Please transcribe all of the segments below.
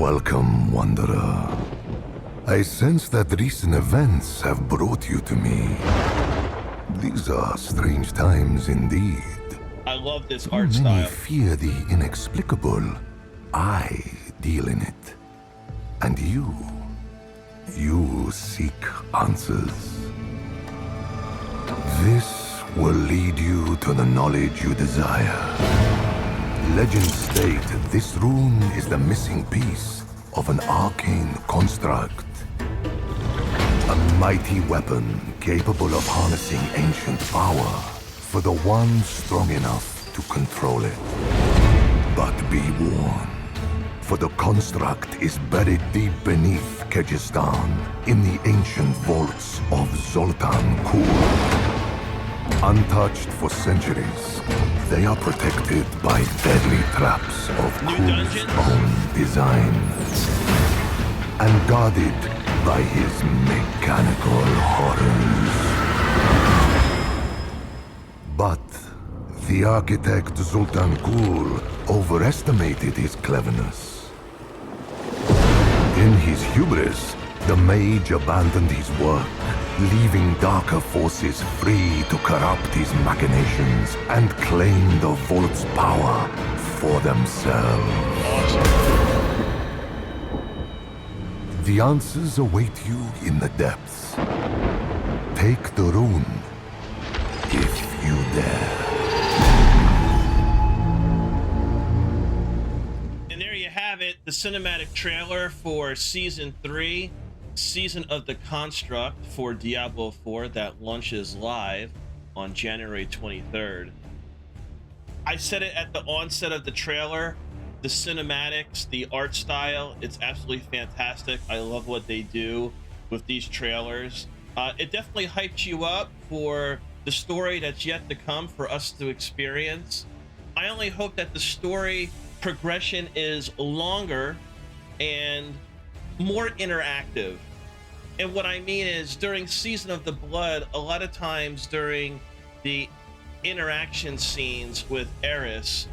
Welcome, Wanderer. I sense that recent events have brought you to me. These are strange times indeed. I love this Too art many style. fear the inexplicable. I deal in it. And you seek answers. This will lead you to the knowledge you desire. Legends state this rune is the missing piece of an arcane construct. A mighty weapon capable of harnessing ancient power for the one strong enough to control it. But be warned, for the construct is buried deep beneath Kyrgyzstan in the ancient vaults of Zoltan Kur. Untouched for centuries, they are protected by deadly traps of Kur's own design, and guarded by his mechanical horrors. But the architect Zoltan Kur overestimated his cleverness. In his hubris, the mage abandoned his work, leaving darker forces free to corrupt his machinations and claim the vault's power for themselves. The answers await you in the depths. Take the rune, if you dare. And there you have it, the cinematic trailer for Season 3, Season of the Construct for Diablo 4 that launches live on January 23rd. I said it at the onset of the trailer, the cinematics, the art style, it's absolutely fantastic. I love what they do with these trailers. It definitely hypes you up for the story that's yet to come for us to experience. I only hope that the story progression is longer and more interactive. And what I mean is, during Season of the Blood, a lot of times during the interaction scenes with Eris,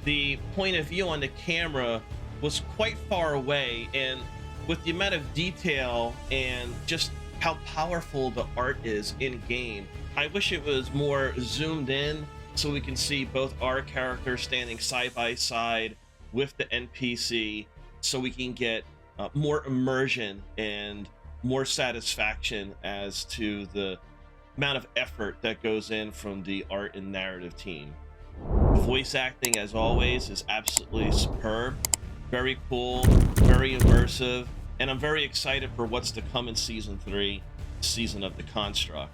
the point of view on the camera was quite far away, and with the amount of detail and just how powerful the art is in game, I wish it was more zoomed in so we can see both our characters standing side by side with the NPC, so we can get more immersion and more satisfaction as to the amount of effort that goes in from the art and narrative team. Voice acting, as always, is absolutely superb, very cool, very immersive, and I'm very excited for what's to come in Season 3, Season of the Construct.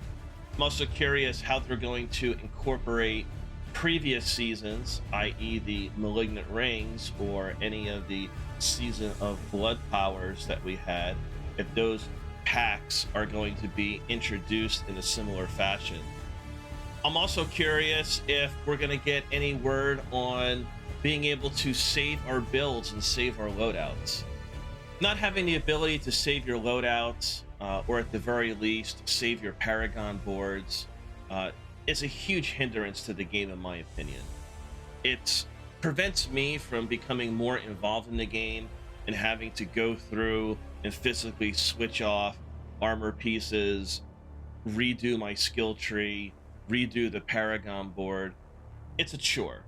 I'm also curious how they're going to incorporate previous seasons, i.e. the Malignant Rings or any of the Season of Blood powers that we had, if those packs are going to be introduced in a similar fashion. I'm also curious if we're going to get any word on being able to save our builds and save our loadouts. Not having the ability to save your loadouts, or at the very least, save your Paragon boards, is a huge hindrance to the game, in my opinion. It prevents me from becoming more involved in the game and having to go through and physically switch off armor pieces, redo my skill tree, redo the Paragon board. It's a chore,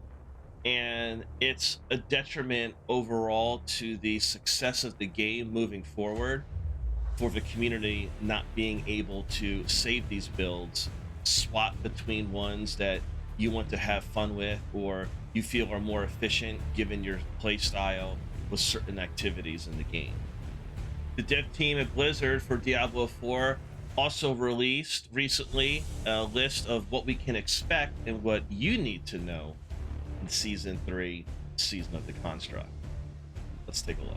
and it's a detriment overall to the success of the game moving forward, for the community not being able to save these builds, swap between ones that you want to have fun with or you feel are more efficient given your play style with certain activities in the game. The dev team at Blizzard for Diablo 4 also released recently a list of what we can expect and what you need to know in Season 3, Season of the Construct. Let's take a look.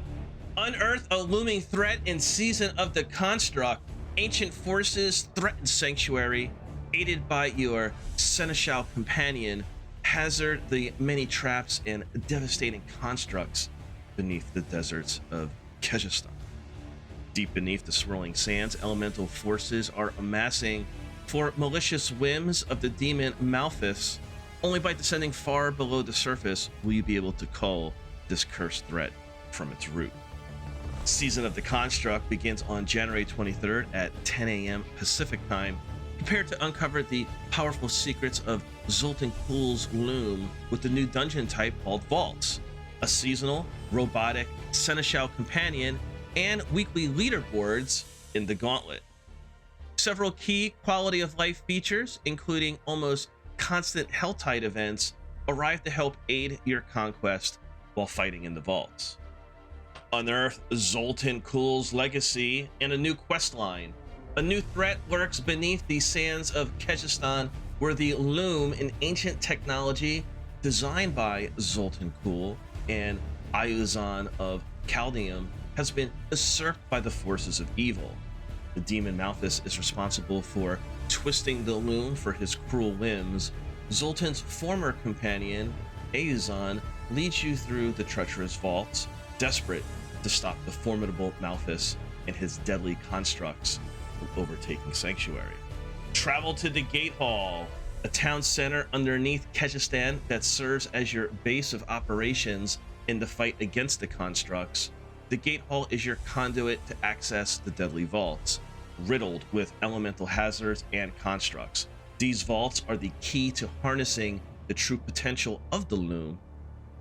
Unearth a looming threat in Season of the Construct. Ancient forces threaten Sanctuary, aided by your Seneschal companion, hazard the many traps and devastating constructs beneath the deserts of Kyrgyzstan. Deep beneath the swirling sands, elemental forces are amassing for malicious whims of the demon Malphus. Only by descending far below the surface will you be able to cull this cursed threat from its root. Season of the Construct begins on January 23rd at 10 a.m. Pacific Time. Prepare to uncover the powerful secrets of Zoltan Kuhl's loom with the new dungeon type called Vaults, a seasonal, robotic, seneschal companion, and weekly leaderboards in the gauntlet. Several key quality of life features, including almost constant Helltide events, arrive to help aid your conquest while fighting in the vaults. Unearth Zoltan Kuhl's legacy and a new quest line. A new threat lurks beneath the sands of Kyrgyzstan, where the loom, an ancient technology designed by Zoltan Kuhl and Ayuzan of Chaldeum, has been usurped by the forces of evil. The demon Malthus is responsible for twisting the loom for his cruel whims. Zoltan's former companion, Ayuzan, leads you through the treacherous vaults, desperate to stop the formidable Malthus and his deadly constructs from overtaking Sanctuary. Travel to the Gate Hall, a town center underneath Kyrgyzstan that serves as your base of operations in the fight against the constructs. The Gate Hall is your conduit to access the deadly vaults, riddled with elemental hazards and constructs. These vaults are the key to harnessing the true potential of the loom.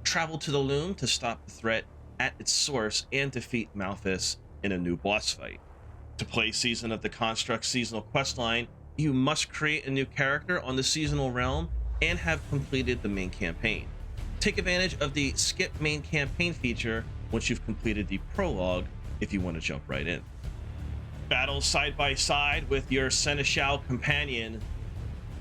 Travel to the loom to stop the threat at its source and defeat Malthus in a new boss fight. To play Season of the Construct seasonal questline, you must create a new character on the seasonal realm and have completed the main campaign. Take advantage of the skip main campaign feature once you've completed the prologue if you want to jump right in. Battle side by side with your Seneschal companion.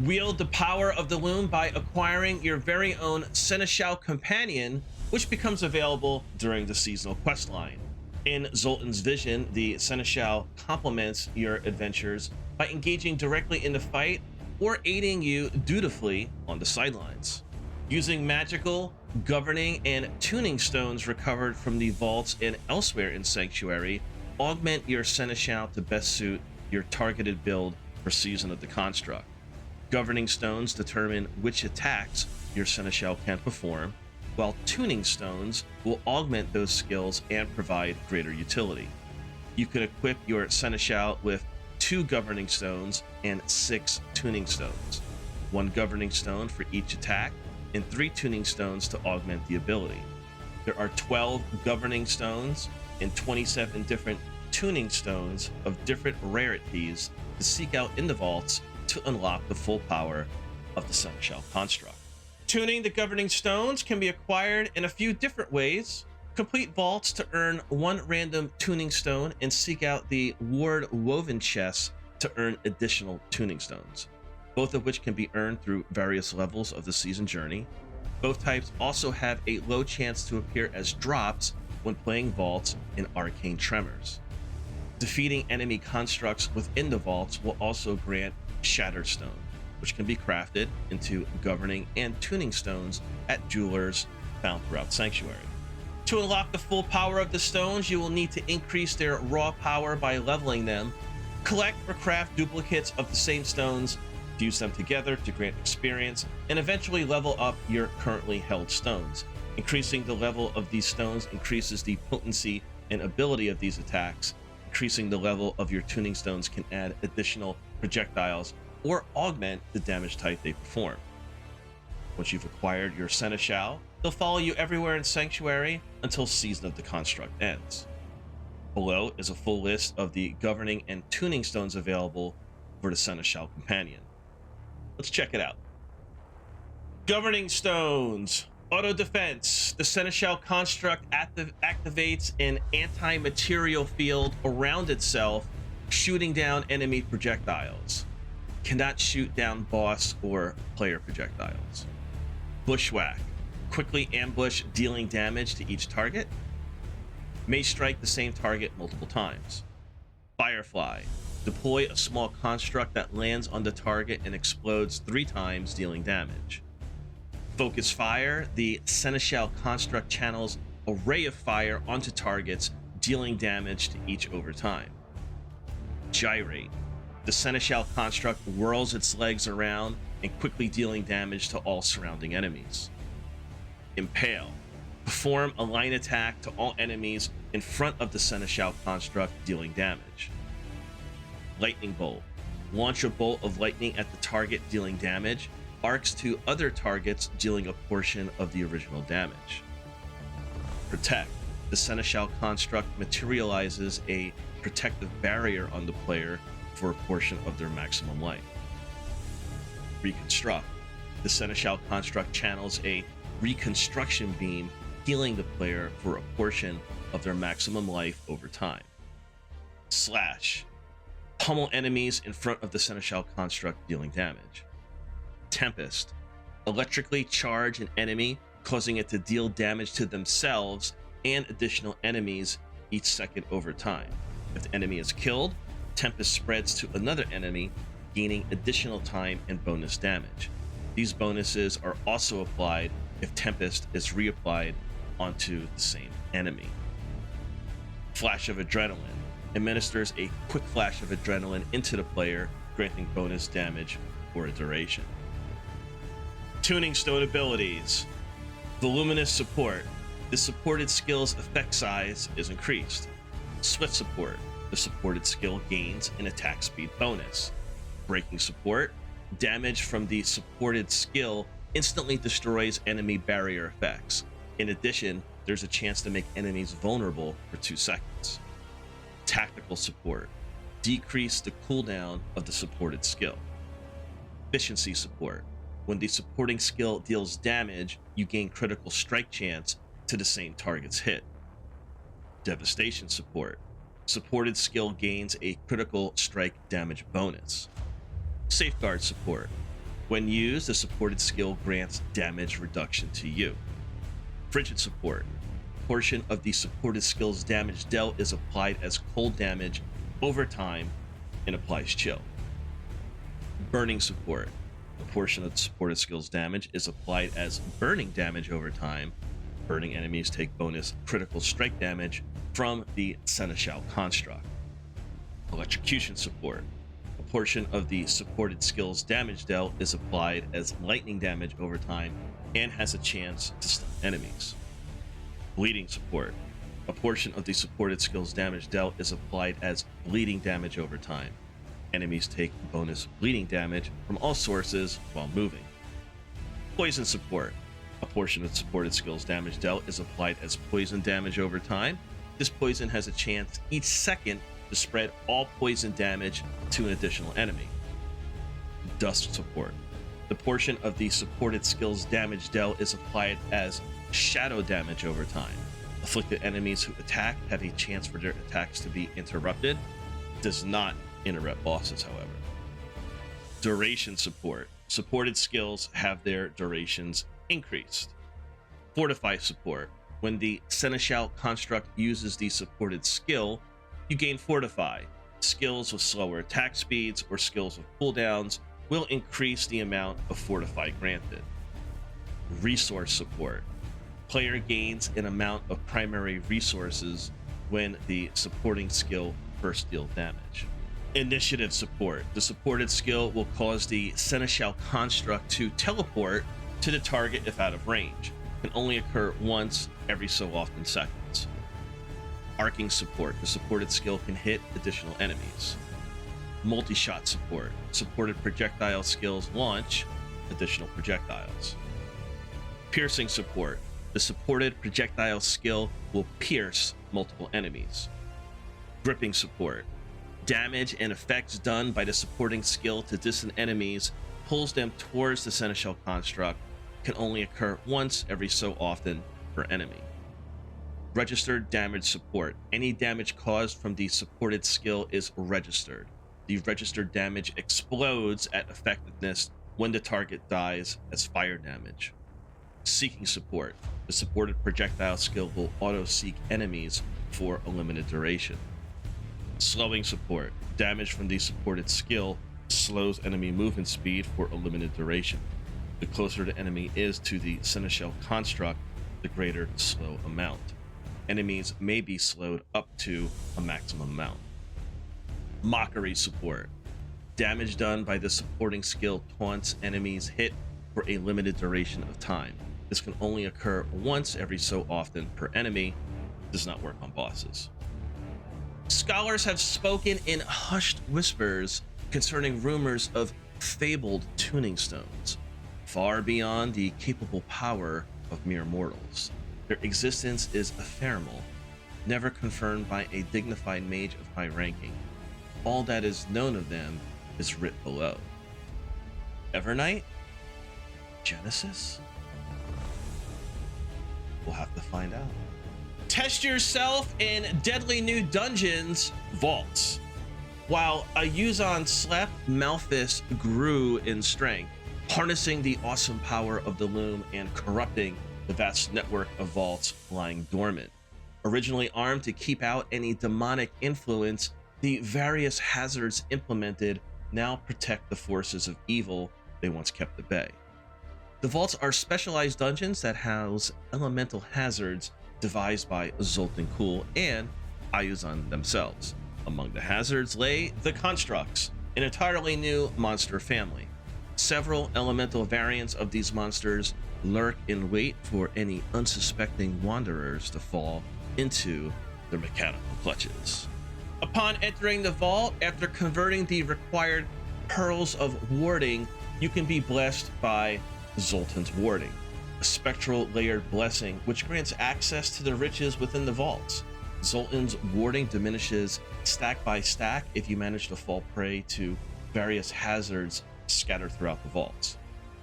Wield the power of the loom by acquiring your very own Seneschal companion, which becomes available during the seasonal questline. In Zoltan's vision, the Seneschal complements your adventures by engaging directly in the fight or aiding you dutifully on the sidelines. Using magical, governing, and tuning stones recovered from the vaults and elsewhere in Sanctuary, augment your Seneschal to best suit your targeted build for Season of the Construct. Governing stones determine which attacks your Seneschal can perform, while tuning stones will augment those skills and provide greater utility. You can equip your Seneschal with 2 governing stones and 6 tuning stones, 1 governing stone for each attack, and 3 tuning stones to augment the ability. There are 12 governing stones and 27 different tuning stones of different rarities to seek out in the vaults to unlock the full power of the Seneschal construct. Tuning the governing stones can be acquired in a few different ways. Complete vaults to earn 1 random tuning stone and seek out the ward woven chests to earn additional tuning stones, both of which can be earned through various levels of the season journey. Both types also have a low chance to appear as drops when playing vaults in Arcane Tremors. Defeating enemy constructs within the vaults will also grant Shatterstone, which can be crafted into governing and tuning stones at jewelers found throughout Sanctuary. To unlock the full power of the stones, you will need to increase their raw power by leveling them. Collect or craft duplicates of the same stones, fuse them together to grant experience, and eventually level up your currently held stones. Increasing the level of these stones increases the potency and ability of these attacks. Increasing the level of your tuning stones can add additional projectiles or augment the damage type they perform. Once you've acquired your Seneschal, they'll follow you everywhere in Sanctuary until Season of the Construct ends. Below is a full list of the governing and tuning stones available for the Seneschal companion. Let's check it out. Governing stones. Auto defense. The Seneschal construct activates an anti-material field around itself, shooting down enemy projectiles. Cannot shoot down boss or player projectiles. Bushwhack. Quickly ambush, dealing damage to each target. May strike the same target multiple times. Firefly. Deploy a small construct that lands on the target and explodes 3 times, dealing damage. Focus fire. The Seneschal construct channels a ray of fire onto targets, dealing damage to each over time. Gyrate. The Seneschal construct whirls its legs around and quickly dealing damage to all surrounding enemies. Impale. Perform a line attack to all enemies in front of the Seneschal construct, dealing damage. Lightning Bolt. Launch a bolt of lightning at the target, dealing damage. Arcs to other targets, dealing a portion of the original damage. Protect. The Seneschal construct materializes a protective barrier on the player for a portion of their maximum life. Reconstruct. The Seneschal construct channels a reconstruction beam, healing the player for a portion of their maximum life over time. Slash. Pummel enemies in front of the Seneschal construct, dealing damage. Tempest. Electrically charge an enemy, causing it to deal damage to themselves and additional enemies each second over time. If the enemy is killed, Tempest spreads to another enemy, gaining additional time and bonus damage. These bonuses are also applied if Tempest is reapplied onto the same enemy. Flash of Adrenaline. Administers a quick flash of adrenaline into the player, granting bonus damage for a duration. Tuning Stone abilities. Voluminous Support. The supported skill's effect size is increased. Swift Support. The supported skill gains an attack speed bonus. Breaking Support. Damage from the supported skill instantly destroys enemy barrier effects. In addition, there's a chance to make enemies vulnerable for 2 seconds. Tactical Support. Decrease the cooldown of the supported skill. Efficiency Support. When the supporting skill deals damage, you gain critical strike chance to the same target's hit. Devastation Support. Supported skill gains a critical strike damage bonus. Safeguard Support. When used, the supported skill grants damage reduction to you. Frigid Support. Portion of the supported skill's damage dealt is applied as cold damage over time and applies chill. Burning Support. A portion of the supported skill's damage is applied as burning damage over time. Burning enemies take bonus critical strike damage from the Seneschal construct. Electrocution Support. A portion of the supported skill's damage dealt is applied as lightning damage over time and has a chance to stun enemies. Bleeding Support. A portion of the supported skill's damage dealt is applied as bleeding damage over time. Enemies take bonus bleeding damage from all sources while moving. Poison Support. A portion of the supported skill's damage dealt is applied as poison damage over time. This poison has a chance each second to spread all poison damage to an additional enemy. Dust Support. The portion of the supported skill's damage dealt is applied as shadow damage over time. Afflicted enemies who attack have a chance for their attacks to be interrupted. Does not interrupt bosses, however. Duration Support. Supported skills have their durations increased. Fortify Support. When the Seneschal construct uses the supported skill, you gain Fortify. Skills with slower attack speeds or skills with cooldowns will increase the amount of Fortify granted. Resource Support. Player gains an amount of primary resources when the supporting skill first deals damage. Initiative Support. The supported skill will cause the Seneschal construct to teleport to the target if out of range. Can only occur once every so often seconds. Arcing Support. The supported skill can hit additional enemies. Multi-shot Support. Supported projectile skills launch additional projectiles. Piercing Support. The supported projectile skill will pierce multiple enemies. Gripping Support. Damage and effects done by the supporting skill to distant enemies pulls them towards the Seneschal construct. Can only occur once every so often per enemy. Registered Damage Support. Any damage caused from the supported skill is registered. The registered damage explodes at effectiveness when the target dies as fire damage. Seeking Support. The supported projectile skill will auto-seek enemies for a limited duration. Slowing Support. Damage from the supported skill slows enemy movement speed for a limited duration. The closer the enemy is to the Seneschal construct, the greater the slow amount. Enemies may be slowed up to a maximum amount. Mockery Support. Damage done by the supporting skill taunts enemies hit for a limited duration of time. This can only occur once every so often per enemy. Does not work on bosses. Scholars have spoken in hushed whispers concerning rumors of fabled tuning stones, far beyond the capable power of mere mortals. Their existence is ephemeral, never confirmed by a dignified mage of high ranking. All that is known of them is writ below. Evernight? Genesis? We'll have to find out. Test yourself in deadly new dungeons, vaults. While Ayuzan slept, Malphus grew in strength, harnessing the awesome power of the loom and corrupting the vast network of vaults lying dormant. Originally armed to keep out any demonic influence, the various hazards implemented now protect the forces of evil they once kept at bay. The vaults are specialized dungeons that house elemental hazards devised by Zoltan Kulle and Ayuzan themselves. Among the hazards lay the Constructs, an entirely new monster family. Several elemental variants of these monsters lurk in wait for any unsuspecting wanderers to fall into their mechanical clutches. Upon entering the vault, after converting the required pearls of warding, you can be blessed by Zoltan's warding, a spectral layered blessing which grants access to the riches within the vaults. Zoltan's warding diminishes stack by stack if you manage to fall prey to various hazards scattered throughout the vaults.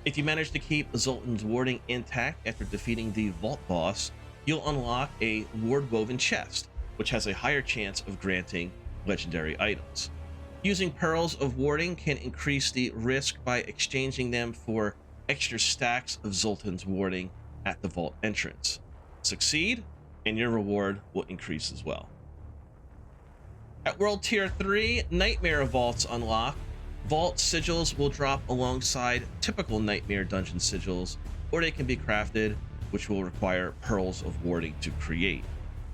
If you manage to keep Zoltan's warding intact after defeating the vault boss, you'll unlock a ward-woven chest, which has a higher chance of granting legendary items. Using pearls of warding can increase the risk by exchanging them for extra stacks of Zoltan's warding at the vault entrance. Succeed, and your reward will increase as well. At World Tier 3, Nightmare Vaults unlock. Vault sigils will drop alongside typical Nightmare dungeon sigils, or they can be crafted, which will require pearls of warding to create.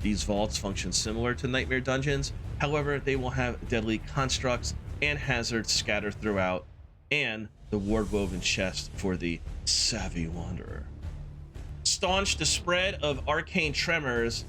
These vaults function similar to Nightmare dungeons, however, they will have deadly constructs and hazards scattered throughout, and the ward-woven chest for the savvy wanderer. Staunch the spread of arcane tremors,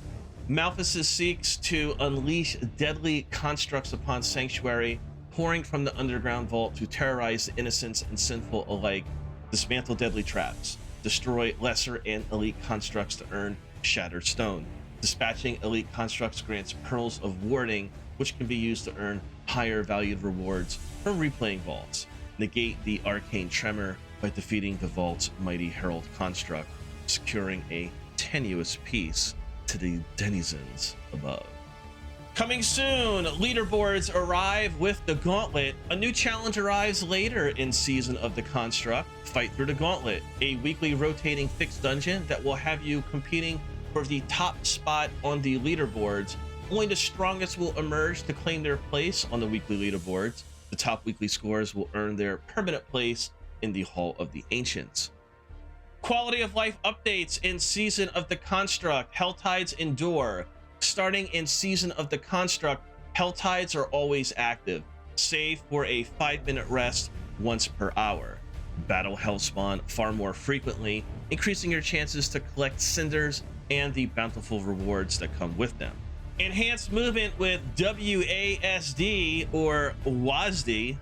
Malphus seeks to unleash deadly constructs upon Sanctuary, pouring from the underground vault to terrorize the innocents and sinful alike, dismantle deadly traps, destroy lesser and elite constructs to earn Shattered Stone. Dispatching elite constructs grants pearls of warding, which can be used to earn higher valued rewards from replaying vaults. Negate the arcane tremor by defeating the vault's mighty herald construct, securing a tenuous piece to the denizens above. Coming soon, leaderboards arrive with the Gauntlet. A new challenge arrives later in Season of the Construct, Fight Through the Gauntlet, a weekly rotating fixed dungeon that will have you competing for the top spot on the leaderboards. Only the strongest will emerge to claim their place on the weekly leaderboards. The top weekly scores will earn their permanent place in the Hall of the Ancients. Quality of life updates in Season of the Construct, Helltides Endure. Starting in Season of the Construct, Helltides are always active, save for a 5-minute rest once per hour. Battle Hellspawn far more frequently, increasing your chances to collect cinders and the bountiful rewards that come with them. Enhanced movement with WASD or WASD.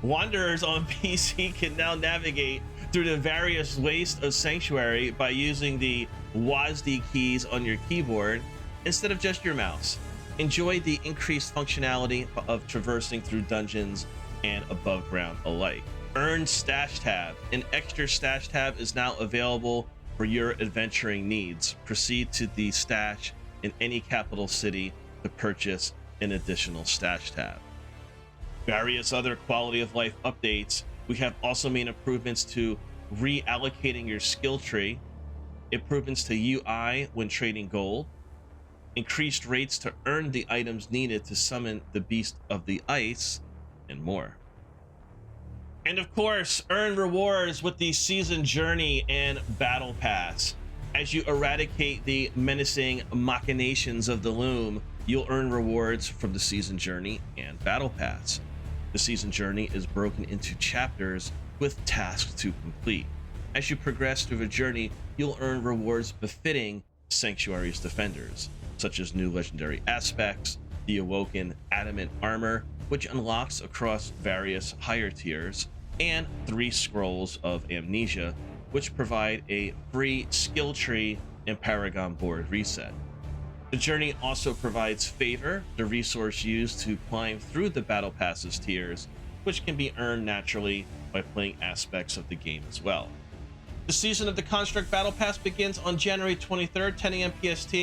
Wanderers on PC can now navigate through the various wastes of Sanctuary by using the WASD keys on your keyboard instead of just your mouse. Enjoy the increased functionality of traversing through dungeons and above ground alike. Earn Stash Tab. An extra Stash Tab is now available for your adventuring needs. Proceed to the stash in any capital city to purchase an additional Stash Tab. Various other quality of life updates. We have also made improvements to reallocating your skill tree, improvements to UI when trading gold, increased rates to earn the items needed to summon the Beast of the Ice, and more. And of course, earn rewards with the Season Journey and Battle Pass. As you eradicate the menacing machinations of the Loom, you'll earn rewards from the Season Journey and Battle Pass. The Season Journey is broken into chapters with tasks to complete. As you progress through the journey, you'll earn rewards befitting Sanctuary's defenders, such as new legendary aspects, the Awoken Adamant Armor, which unlocks across various higher tiers, and 3 Scrolls of Amnesia, which provide a free skill tree and Paragon board reset. The journey also provides Favor, the resource used to climb through the Battle Pass's tiers, which can be earned naturally by playing aspects of the game as well. The Season of the Construct Battle Pass begins on January 23rd, 10 a.m. PST,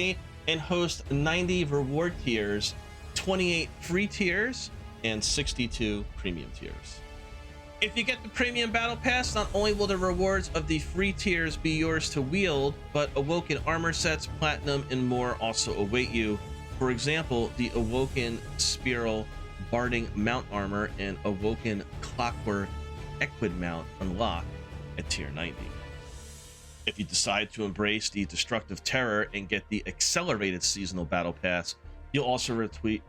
and hosts 90 reward tiers, 28 free tiers, and 62 premium tiers. If you get the Premium Battle Pass, not only will the rewards of the free tiers be yours to wield, but Awoken Armor Sets, Platinum, and more also await you. For example, the Awoken Spiral Barding Mount Armor and Awoken Clockwork Equid Mount unlock at tier 90. If you decide to embrace the Destructive Terror and get the Accelerated Seasonal Battle Pass, you'll also receive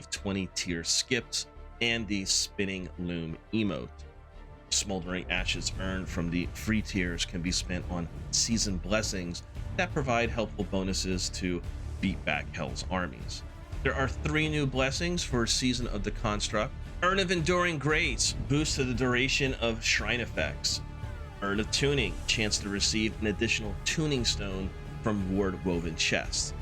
20 tier skips and the Spinning Loom emote. Smoldering Ashes earned from the free tiers can be spent on season blessings that provide helpful bonuses to beat back Hell's armies. There are 3 new blessings for Season of the Construct. Urn of Enduring Grace, boost to the duration of shrine effects. Urn of Tuning, chance to receive an additional tuning stone from Ward Woven chests.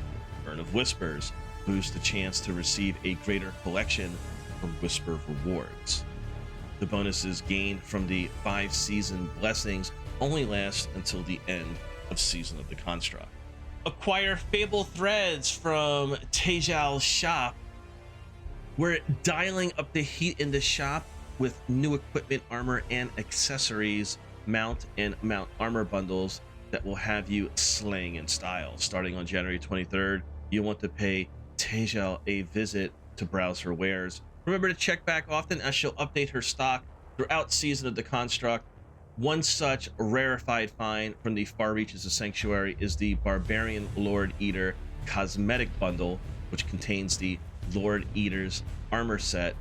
Urn of Whispers, boost the chance to receive a greater collection from Whisper rewards. The bonuses gained from the 5 season blessings only last until the end of Season of the Construct. Acquire Fable Threads from Tejal's shop. We're dialing up the heat in the shop with new equipment, armor, and accessories, mount and mount armor bundles that will have you slaying in style. Starting on January 23rd, you'll want to pay Tejal a visit to browse her wares. Remember to check back often as she'll update her stock throughout Season of the Construct. One such rarefied find from the far reaches of Sanctuary is the Barbarian Lord Eater Cosmetic Bundle, which contains the Lord Eater's armor set,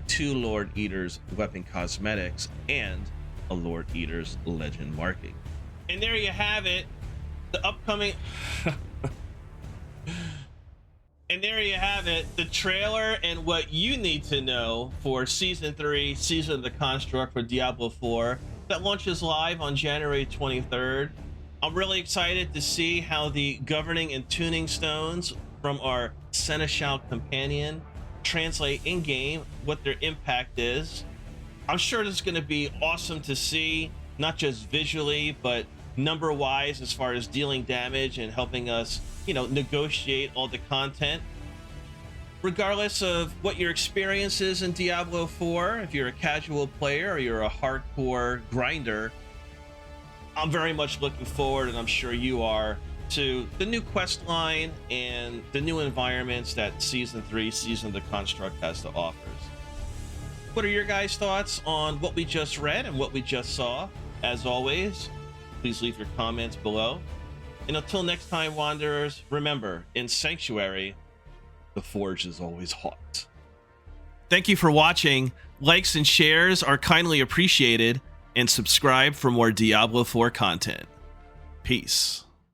2 Lord Eater's weapon cosmetics, and a Lord Eater's legend marking. And there you have it, the upcoming and there you have it, the trailer and what you need to know for Season 3, Season of the Construct for Diablo 4 that launches live on January 23rd. I'm really excited to see how the governing and tuning stones from our Seneschal companion translate in-game, what their impact is. I'm sure this is going to be awesome to see, not just visually, but number-wise as far as dealing damage and helping us, negotiate all the content. Regardless of what your experience is in Diablo 4, if you're a casual player or you're a hardcore grinder, I'm very much looking forward, and I'm sure you are, to the new quest line and the new environments that Season 3, Season of the Construct has to offer. What are your guys' thoughts on what we just read and what we just saw? As always, please leave your comments below. And until next time, Wanderers, remember, in Sanctuary, the Forge is always hot. Thank you for watching. Likes and shares are kindly appreciated, and subscribe for more Diablo 4 content. Peace.